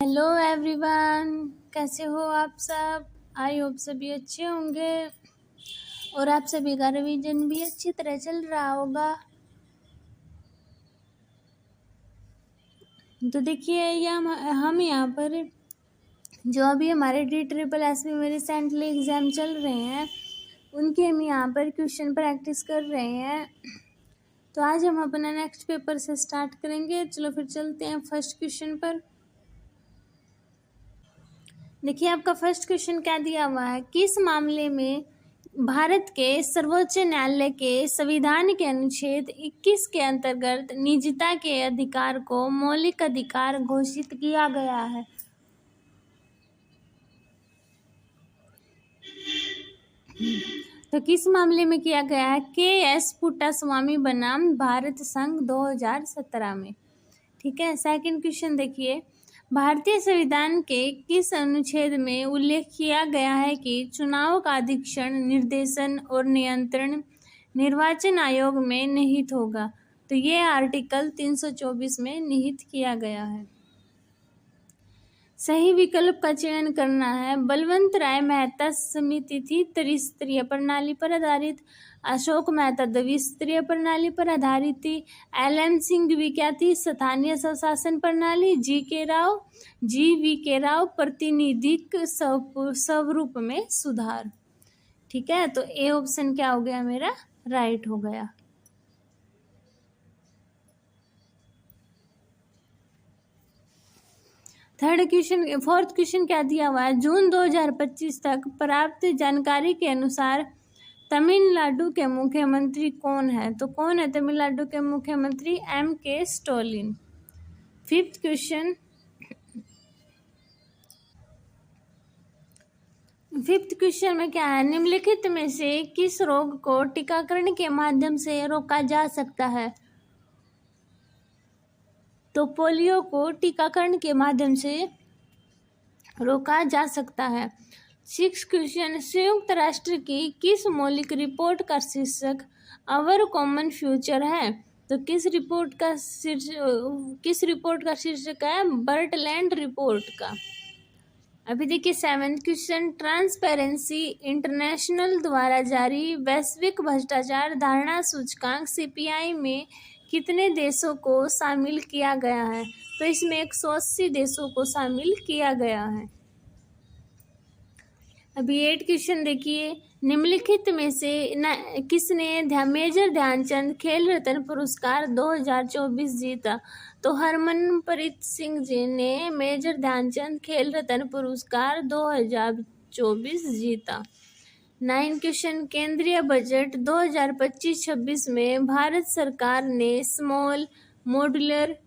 Hello everyone, कैसे हो आप सब। आई होप सभी अच्छे होंगे और आप सभी का रिवीजन भी अच्छी तरह चल रहा होगा। तो देखिए हम यहाँ पर जो अभी हमारे DSSS में रिसेंटली एग्ज़ाम चल रहे हैं उनके हम यहाँ पर क्वेश्चन प्रैक्टिस कर रहे हैं। तो आज हम अपना नेक्स्ट पेपर से स्टार्ट करेंगे। चलो फिर चलते हैं फर्स्ट क्वेश्चन पर। देखिए आपका फर्स्ट क्वेश्चन क्या दिया हुआ है, किस मामले में भारत के सर्वोच्च न्यायालय के संविधान के अनुच्छेद 21 के अंतर्गत निजता के अधिकार को मौलिक अधिकार घोषित किया गया है। तो किस मामले में किया गया है, KS पुट्टास्वामी बनाम भारत संघ 2017 में। ठीक है। सेकंड क्वेश्चन देखिए, भारतीय संविधान के किस अनुच्छेद में उल्लेख किया गया है कि चुनाव का अधीक्षण, निर्देशन और नियंत्रण निर्वाचन आयोग में निहित होगा। तो ये आर्टिकल 324 में निहित किया गया है। सही विकल्प का चयन करना है। बलवंत राय मेहता समिति थी त्रिस्तरीय प्रणाली पर आधारित। अशोक मेहता द्विस्तरीय प्रणाली पर आधारित थी। LM सिंघवी क्या थी, स्थानीय स्वशासन प्रणाली। GV के राव प्रातिनिधिक स्वरूप में सुधार। ठीक है, तो ए ऑप्शन क्या हो गया मेरा, राइट हो गया। फोर्थ क्वेश्चन क्या दिया हुआ है, जून 2025 तक प्राप्त जानकारी के अनुसार तमिलनाडु के मुख्यमंत्री कौन है। तो कौन है तमिलनाडु के मुख्यमंत्री, MK स्टालिन। फिफ्थ क्वेश्चन में क्या है, निम्नलिखित में से किस रोग को टीकाकरण के माध्यम से रोका जा सकता है। तो पोलियो को टीकाकरण के माध्यम से रोका जा सकता है। सिक्स क्वेश्चन, संयुक्त राष्ट्र की किस मौलिक रिपोर्ट का शीर्षक अवर कॉमन फ्यूचर है। तो किस रिपोर्ट का शीर्षक है, बर्टलैंड रिपोर्ट का। अभी देखिए सेवेंथ क्वेश्चन, ट्रांसपेरेंसी इंटरनेशनल द्वारा जारी वैश्विक भ्रष्टाचार धारणा सूचकांक CPI में कितने देशों को शामिल किया गया है। तो इसमें 180 देशों को शामिल किया गया है। अभी 8 क्वेश्चन देखिए, निम्नलिखित में से किसने मेजर ध्यानचंद खेल रत्न पुरस्कार 2024 जीता। तो हरमनप्रीत सिंह जी ने मेजर ध्यानचंद खेल रत्न पुरस्कार 2024 जीता। 9 क्वेश्चन, केंद्रीय बजट 2025-26 में भारत सरकार ने स्मॉल मॉड्यूलर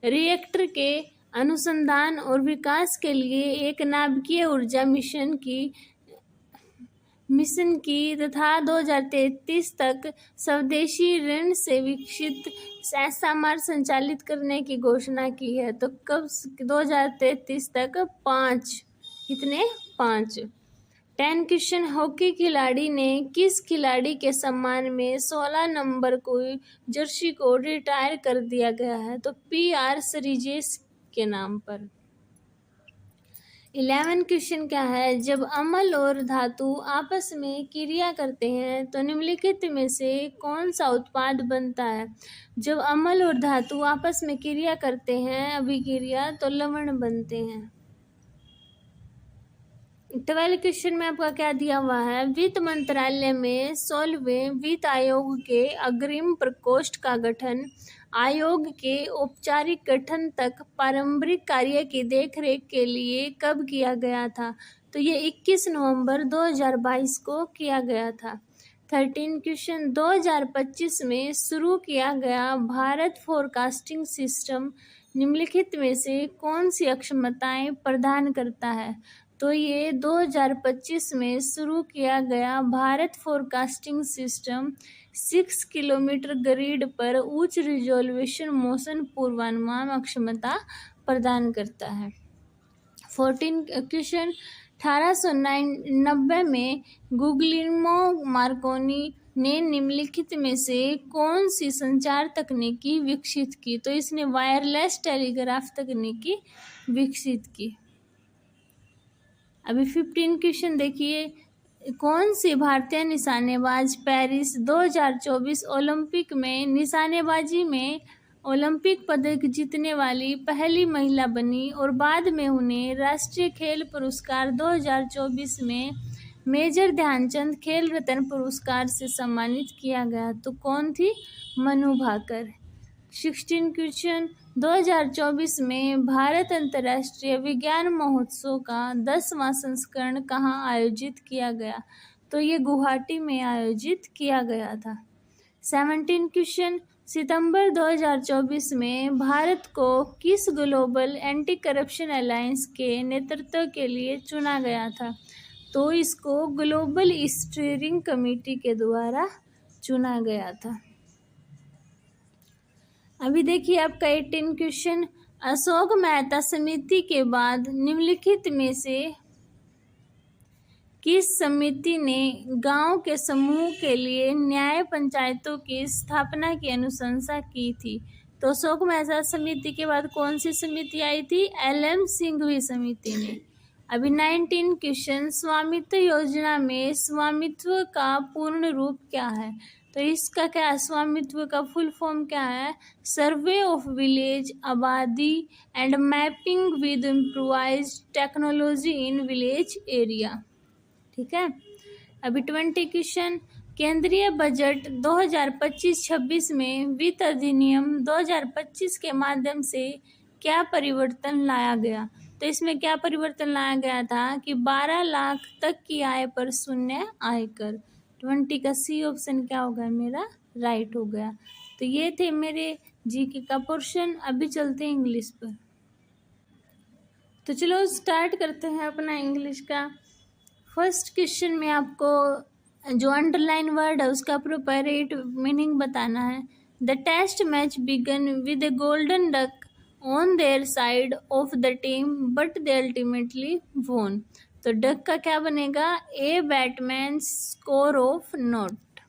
रिएक्टर के अनुसंधान और विकास के लिए एक नाभिकीय ऊर्जा मिशन की तथा 2033 तक स्वदेशी ऋण से विकसित SMR संचालित करने की घोषणा की है। तो कब 2033 तक 5 कितने 5। 10 क्वेश्चन, हॉकी खिलाड़ी ने किस खिलाड़ी के सम्मान में 16 नंबर को जर्सी को रिटायर कर दिया गया है। तो PR श्रीजेश के नाम पर। 11 क्वेश्चन क्या है, जब अम्ल और धातु आपस में क्रिया करते हैं तो निम्नलिखित में से कौन सा उत्पाद बनता है। जब अम्ल और धातु आपस में क्रिया करते हैं अभिक्रिया, तो लवण बनते हैं। 12 क्वेश्चन में आपका क्या दिया हुआ है, वित्त मंत्रालय में 16वें वित्त आयोग के अग्रिम प्रकोष्ठ का गठन आयोग के औपचारिक गठन तक पारंपरिक कार्य की देखरेख के लिए कब किया गया था। तो ये 21 नवंबर 2022 को किया गया था। 13 क्वेश्चन, 2025 में शुरू किया गया भारत फोरकास्टिंग सिस्टम निम्नलिखित में से कौन सी अक्षमताएं प्रदान करता है। तो ये 2025 में शुरू किया गया Bharat forecasting system 6 kilometre grid पर उच्च रिजोल्यूशन मौसम पूर्वानुमान अक्षमता प्रदान करता है। 14 क्वेश्चन, 1890 में गुग्लियर्मो मार्कोनी ने निम्नलिखित में से कौन सी संचार तकनीकी विकसित की? तो इसने वायरलेस टेलीग्राफ तकनीकी विकसित की। अभी 15 क्वेश्चन देखिए, कौन सी भारतीय निशानेबाज पेरिस 2024 ओलंपिक में निशानेबाजी में ओलंपिक पदक जीतने वाली पहली महिला बनी और बाद में उन्हें राष्ट्रीय खेल पुरस्कार 2024 में मेजर ध्यानचंद खेल रत्न पुरस्कार से सम्मानित किया गया? तो कौन थी? मनु भाकर। 16 क्वेश्चन, 2024 में भारत अंतर्राष्ट्रीय विज्ञान महोत्सव का 10वां संस्करण कहाँ आयोजित किया गया? तो ये गुवाहाटी में आयोजित किया गया था। 17 क्वेश्चन, सितंबर 2024 में भारत को किस ग्लोबल एंटी करप्शन अलायंस के नेतृत्व के लिए चुना गया था? तो इसको ग्लोबल स्टीयरिंग कमेटी के द्वारा चुना गया था। अभी देखिए आपका 18 क्वेश्चन, अशोक मेहता समिति के बाद निम्नलिखित में से किस समिति ने गांव के समूह के लिए न्याय पंचायतों की स्थापना की अनुशंसा की थी? तो अशोक मेहता समिति के बाद कौन सी समिति आई थी? LM सिंघवी समिति ने। अभी 19 क्वेश्चन, स्वामित्व योजना में स्वामित्व का पूर्ण रूप क्या है? तो इसका क्या है? स्वामित्व का फुल फॉर्म क्या है? सर्वे ऑफ विलेज आबादी and mapping with improvised technology in village area. ठीक है। अभी 20 क्वेश्चन, केंद्रीय बजट 2025-26 में वित्त अधिनियम 2025 के माध्यम से क्या परिवर्तन लाया गया? तो इसमें क्या परिवर्तन लाया गया था कि 12 लाख तक की आय पर शून्य आयकर। 20 का सी ऑप्शन क्या होगा मेरा? राइट हो गया। तो ये थे मेरे जीके का पोर्शन। अभी चलते हैं इंग्लिश पर। तो चलो स्टार्ट करते हैं अपना इंग्लिश का। फर्स्ट क्वेश्चन में आपको जो अंडरलाइन वर्ड है उसका अप्रोप्रिएट मीनिंग बताना है। The test match began with a golden duck on their side of the team but they ultimately won. तो डक का क्या बनेगा? A batsman score of nought.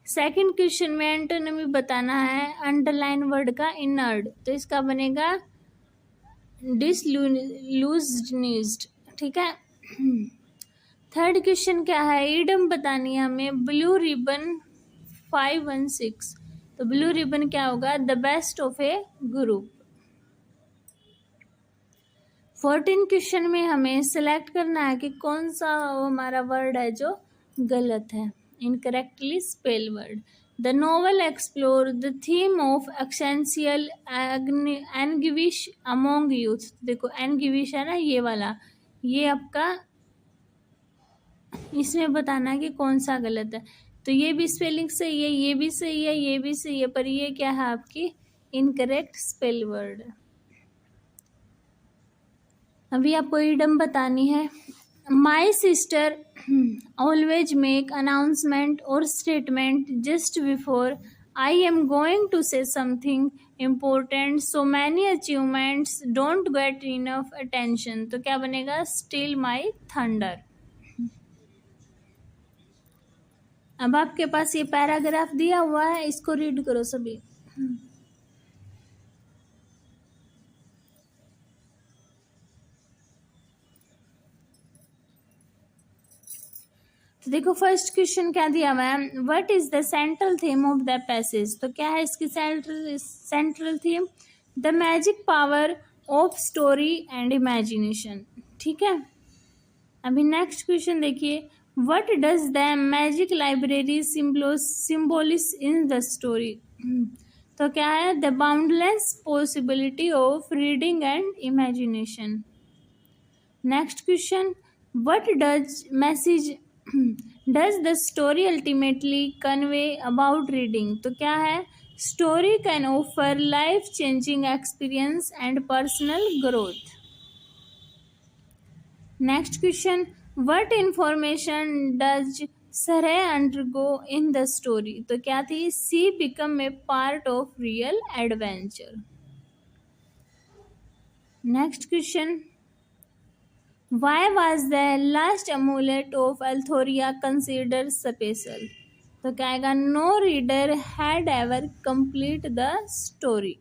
Second question में एंटोनिमी बताना है अंडरलाइन वर्ड का इनर्ड। तो इसका बनेगा डिसल्यूजनिज्ड। ठीक है। थर्ड क्वेश्चन क्या है? ईडम बतानी है हमें ब्लू रिबन 516। तो ब्लू रिबन क्या होगा? The best of A group. 14 question में हमें सिलेक्ट करना है कि कौन सा हमारा वर्ड है जो गलत है, incorrectly spell word. The novel explore the theme of existential anguish among youth. देखो एनगिविश है ना ये वाला, ये आपका इसमें बताना है कि कौन सा गलत है। तो ये भी स्पेलिंग सही है, ये भी सही है, ये भी सही है, पर ये क्या है आपकी इनकरेक्ट स्पेल वर्ड। अभी आपको ईडम बतानी है। My sister always make announcement और statement just before I am going to say something important, so many achievements don't get enough attention. तो क्या बनेगा? Steal my thunder. अब आपके पास ये पैराग्राफ दिया हुआ है, इसको रीड करो सभी। तो देखो फर्स्ट क्वेश्चन क्या दिया हुआ है? What is the central theme of the passage. तो क्या है इसकी central theme? The magic power of story and imagination. ठीक है। अभी नेक्स्ट क्वेश्चन देखिए, what does the magic library symbolise in the story. तो क्या है? The boundless possibility of reading and imagination. Next question, what does message does the story ultimately convey about reading. तो क्या है? Story can offer life changing experience and personal growth. Next question, what information does Sarah undergo in the story. तो क्या थी? She become a part of real adventure. Next question, why was the last amulet of Althoria considered special। तो क्या आएगा, no reader had ever complete the story.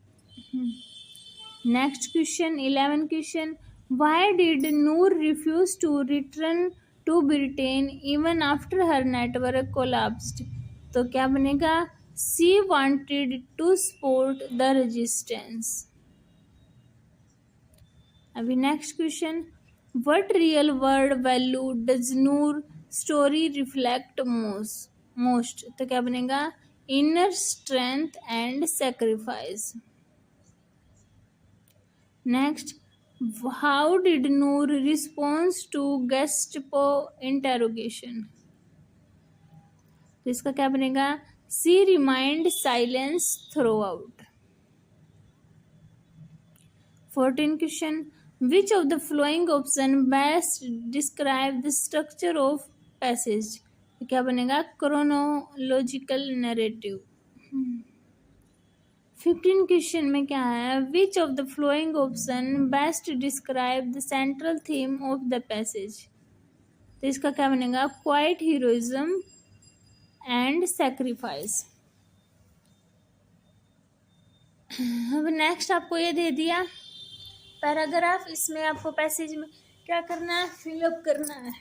Next question 11 question, why did Noor refuse to return to Britain even after her network collapsed. तो क्या बनेगा, she wanted to support the resistance. अभी next question, what real world value does Noor story reflect most. तो क्या बनेगा, inner strength and sacrifice. Next, how did Noor response to Gestapo interrogation. तो इसका क्या बनेगा, she remind silence through out. 14 question, which of the flowing option best describe the structure of passage. तो क्या बनेगा, क्रोनोलॉजिकल नैरेटिव। 15 क्वेश्चन में क्या है, which of the flowing option best describe the central theme of the passage. तो इसका क्या बनेगा, क्वाइट हीरोइज्म एंड सैक्रिफाइस। अब नेक्स्ट आपको ये दे दिया पैराग्राफ, इसमें आपको पैसेज में क्या करना है, फिलअप करना है।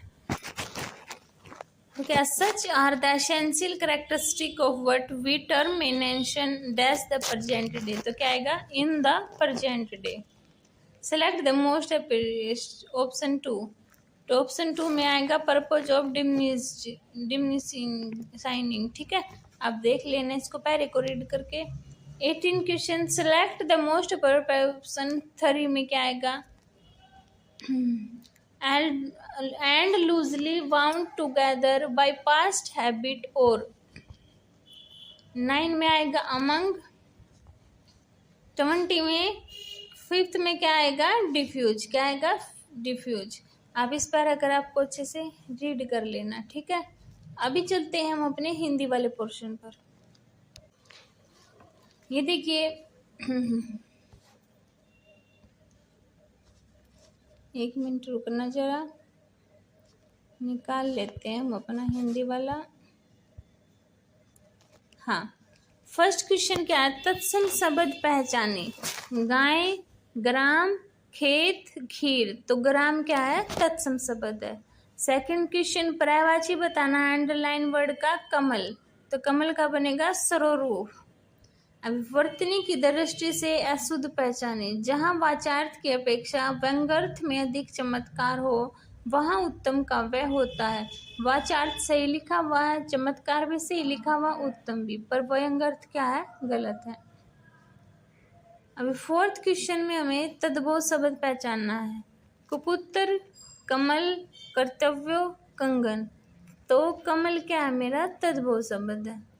तो क्या, such are the essential characteristic of what we term in ancient dash the present day. तो क्या आएगा, in the present day. Select the most option 2। तो ऑप्शन 2 में आएगा पर्पज ऑफ डिमिनिशिंग। ठीक है, आप देख लेना इसको पहले को रीड करके। 18 question, select the most option 3 में क्या आएगा, and loosely bound together by past habit और। 9 में आएगा अमंग। 20 में 5th में क्या आएगा, डिफ्यूज। क्या आएगा, डिफ्यूज। आप इस पैराग्राफ को अच्छे से रीड कर लेना। ठीक है, अभी चलते हैं हम अपने हिंदी वाले पोर्शन पर। ये देखिए एक मिनट रुकना, जरा निकाल लेते हैं हम अपना हिंदी वाला। हाँ, फर्स्ट क्वेश्चन क्या है, तत्सम शब्द पहचाने। गाय, ग्राम, खेत, खीर। तो ग्राम क्या है, तत्सम शब्द है। सेकंड क्वेश्चन, पर्यायवाची बताना, अंडरलाइन वर्ड का कमल। तो कमल का बनेगा सरोरूप। अब वर्तनी की दृष्टि से अशुद्ध पहचाने, जहाँ वाचार्थ की अपेक्षा व्यंग्यार्थ में अधिक चमत्कार हो वहाँ उत्तम काव्य होता है। वाचार्थ सही लिखा हुआ है, चमत्कार भी सही लिखा हुआ, उत्तम भी, पर व्यंग्यार्थ क्या है, गलत है। अभी 4th क्वेश्चन में हमें तद्भव शब्द पहचानना है। कुपुत्र, कमल, कर्तव्य, कंगन। तो कमल क्या है, मेरा तद्भव शब्द है।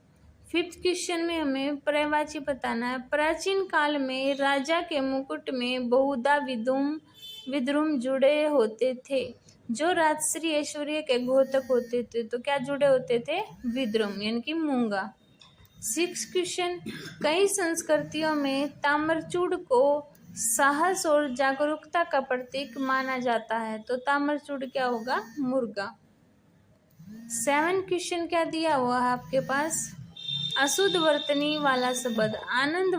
5th क्वेश्चन में हमें पर्यायवाची बताना है। प्राचीन काल में राजा के मुकुट में बहुधा विद्रुम जुड़े होते थे, जो राजश्री ऐश्वर्य के घोतक होते थे। तो क्या जुड़े होते थे, विद्रुम यानी कि मूंगा। 6th क्वेश्चन, कई संस्कृतियों में ताम्रचूड़ को साहस और जागरूकता का प्रतीक माना जाता है। तो ताम्रचूड़ क्या होगा, मुर्गा। 7th क्वेश्चन क्या दिया हुआ है आपके पास, अशुद्ध वर्तनी वाला शब्द। आनंद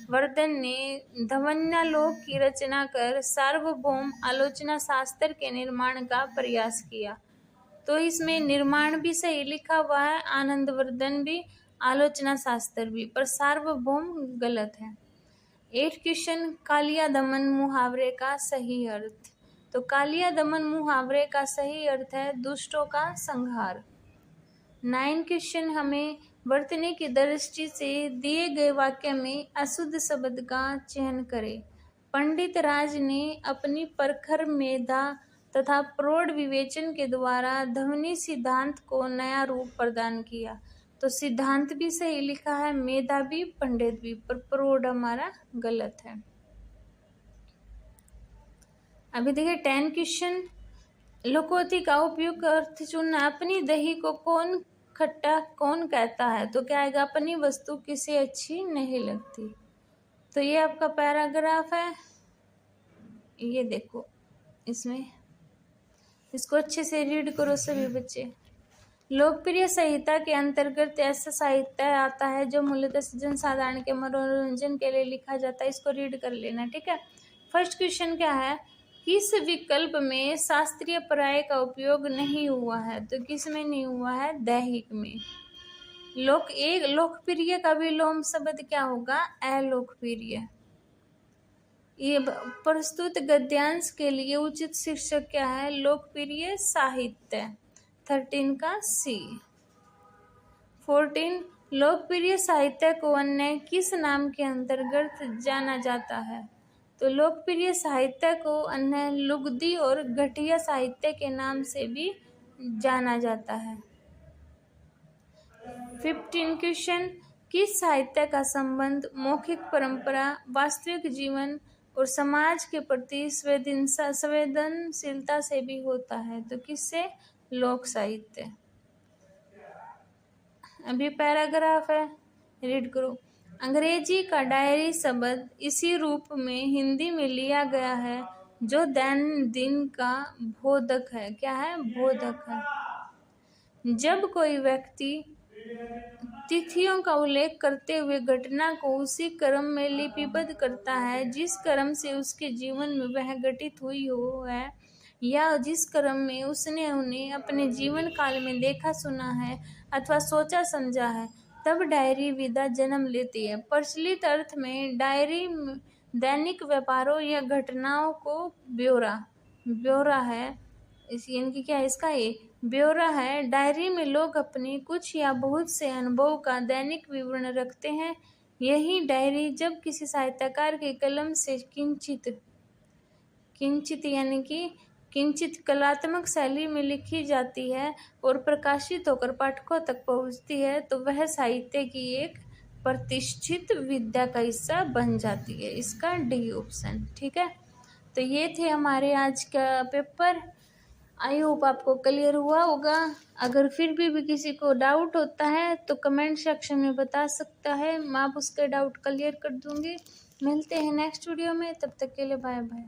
वर्धन ने धवन्यालोक की रचना कर सार्वभौम आलोचना शास्त्र के निर्माण का प्रयास किया। तो इसमें निर्माण भी सही लिखा हुआ है, आनंद वर्धन भी, आलोचना शास्त्र भी, पर सार्वभौम गलत है। 8th क्वेश्चन, कालिया दमन मुहावरे का सही अर्थ। तो कालिया दमन मुहावरे का सही अर्थ है दुष्टों का संहार। 9 क्वेश्चन, हमें वर्तने की दृष्टि से दिए गए वाक्य में अशुद्ध शब्द का चयन करें। पंडित राज ने अपनी प्रखर मेधा तथा प्रौढ़ विवेचन के द्वारा ध्वनि सिद्धांत को नया रूप प्रदान किया। तो सिद्धांत भी सही लिखा है, मेधा भी, पंडित भी, पर प्रौढ़ हमारा गलत है। अभी देखिए 10 क्वेश्चन, लोकोक्ति का उपयुक्त अर्थ चुनना। अपनी दही को कौन खट्टा कौन कहता है। तो क्या आएगा, अपनी वस्तु किसी अच्छी नहीं लगती। तो ये आपका पैराग्राफ है, ये देखो, इसमें इसको अच्छे से रीड करो सभी बच्चे। लोकप्रिय साहित्य के अंतर्गत ऐसा साहित्य आता है जो मूलतः जनसाधारण के मनोरंजन के लिए लिखा जाता है। इसको रीड कर लेना, ठीक है। फर्स्ट क्वेश्चन क्या है, किस विकल्प में शास्त्रीय पर्याय का उपयोग नहीं हुआ है? तो किस में नहीं हुआ है? दैहिक में। लोकप्रिय का विलोम शब्द क्या होगा? अलोकप्रिय। ये प्रस्तुत गद्यांश के लिए उचित शीर्षक क्या है? लोकप्रिय साहित्य। 13 का सी। 14 लोकप्रिय साहित्य को अन्य किस नाम के अंतर्गत जाना जाता है? तो लोकप्रिय साहित्य को अन्य लुगदी और घटिया साहित्य के नाम से भी जाना जाता है। 15 क्वेश्चन, किस साहित्य का संबंध मौखिक परंपरा, वास्तविक जीवन और समाज के प्रति संवेदनशीलता से भी होता है? तो किससे? लोक साहित्य। अभी पैराग्राफ है, रीड करो। अंग्रेजी का डायरी शब्द इसी रूप में हिंदी में लिया गया है जो दिन का बोधक है। क्या है? बोधक है। जब कोई व्यक्ति तिथियों का उल्लेख करते हुए घटना को उसी क्रम में लिपिबद्ध करता है जिस क्रम से उसके जीवन में वह घटित हुई हो है, या जिस क्रम में उसने उन्हें अपने जीवन काल में देखा सुना है अथवा सोचा समझा है, तब डायरी विधा जन्म लेती है। प्रचलित अर्थ में डायरी दैनिक व्यापारों या घटनाओं को ब्यौरा है। यानी कि क्या है? इसका ये ब्यौरा है। डायरी में लोग अपनी कुछ या बहुत से अनुभव का दैनिक विवरण रखते हैं। यही डायरी जब किसी साहित्यकार के कलम से किंचित यानी कि किंचित कलात्मक शैली में लिखी जाती है और प्रकाशित होकर पाठकों तक पहुंचती है, तो वह साहित्य की एक प्रतिष्ठित विद्या का हिस्सा बन जाती है। इसका डी ऑप्शन, ठीक है। तो ये थे हमारे आज का पेपर। आई होप आपको क्लियर हुआ होगा। अगर फिर भी किसी को डाउट होता है तो कमेंट सेक्शन में बता सकता है, मैं आप उसके डाउट क्लियर कर दूंगी। मिलते हैं नेक्स्ट वीडियो में, तब तक के लिए बाय बाय।